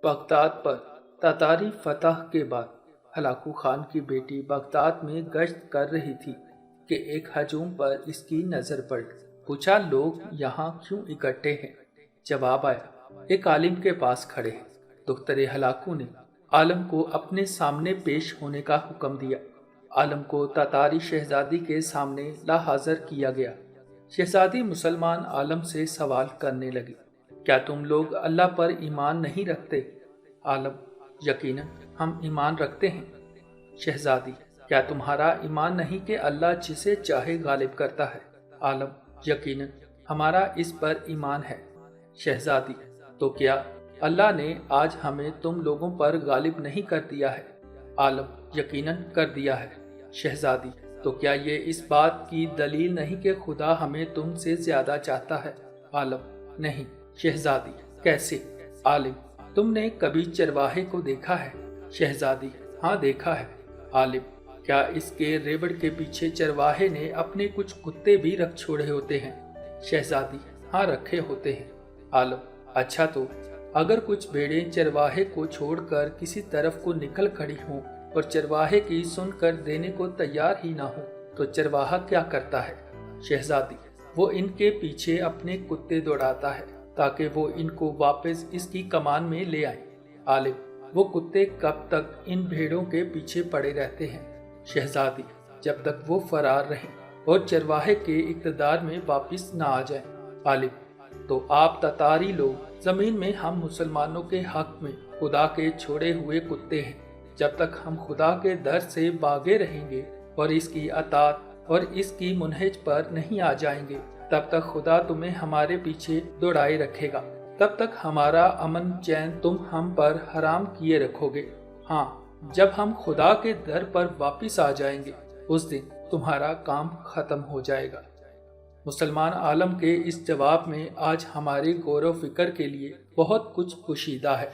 Baghdad پر تاتاری فتح کے بعد Hulagu Khan کی بیٹی بغداد میں گشت کر رہی تھی کہ ایک ہجوم پر اس کی نظر پڑی۔ پوچھا لوگ یہاں کیوں اکٹھے ہیں؟ جواب آیا ایک عالم کے پاس کھڑے ہیں۔ دختر ہلاکو نے عالم کو اپنے سامنے پیش ہونے کا حکم دیا۔ عالم کو تاتاری شہزادی کے سامنے لا حاضر کیا گیا۔ شہزادی مسلمان عالم سے سوال کرنے لگی، کیا تم لوگ اللہ پر ایمان نہیں رکھتے؟ عالم: یقیناً ہم ایمان رکھتے ہیں۔ شہزادی: کیا تمہارا ایمان نہیں کہ اللہ جسے چاہے غالب کرتا ہے؟ عالم: یقیناً ہمارا اس پر ایمان ہے۔ شہزادی: تو کیا اللہ نے آج ہمیں تم لوگوں پر غالب نہیں کر دیا ہے؟ عالم: یقیناً کر دیا ہے۔ شہزادی: تو کیا یہ اس بات کی دلیل نہیں کہ خدا ہمیں تم سے زیادہ چاہتا ہے؟ عالم: نہیں۔ شہزادی: کیسے؟ عالم: تم نے کبھی چرواہے کو دیکھا ہے؟ شہزادی: ہاں دیکھا ہے۔ عالم: کیا اس کے ریوڑ کے پیچھے چرواہے نے اپنے کچھ کتے بھی رکھ چھوڑے ہوتے ہیں؟ شہزادی: ہاں رکھے ہوتے ہیں۔ عالم: اچھا، تو اگر کچھ بھیڑیں چرواہے کو چھوڑ کر کسی طرف کو نکل کھڑی ہوں اور چرواہے کی سن کر دینے کو تیار ہی نہ ہو تو چرواہا کیا کرتا ہے؟ شہزادی: وہ ان کے پیچھے اپنے کتے دوڑاتا ہے تاکہ وہ ان کو واپس اس کی کمان میں لے آئیں۔ عالم: وہ کتے کب تک ان بھیڑوں کے پیچھے پڑے رہتے ہیں؟ شہزادی: جب تک وہ فرار رہیں اور چرواہے کے اقتدار میں واپس نہ آ جائیں۔ عالم: تو آپ تاتاری لوگ زمین میں ہم مسلمانوں کے حق میں خدا کے چھوڑے ہوئے کتے ہیں۔ جب تک ہم خدا کے در سے باغے رہیں گے اور اس کی اطاعت اور اس کی منہج پر نہیں آ جائیں گے، تب تک خدا تمہیں ہمارے پیچھے دوڑائے رکھے گا۔ تب تک ہمارا امن چین تم ہم پر حرام کیے رکھو گے۔ ہاں، جب ہم خدا کے در پر واپس آ جائیں گے، اس دن تمہارا کام ختم ہو جائے گا۔ مسلمان عالم کے اس جواب میں آج ہمارے غور و فکر کے لیے بہت کچھ پوشیدہ ہے۔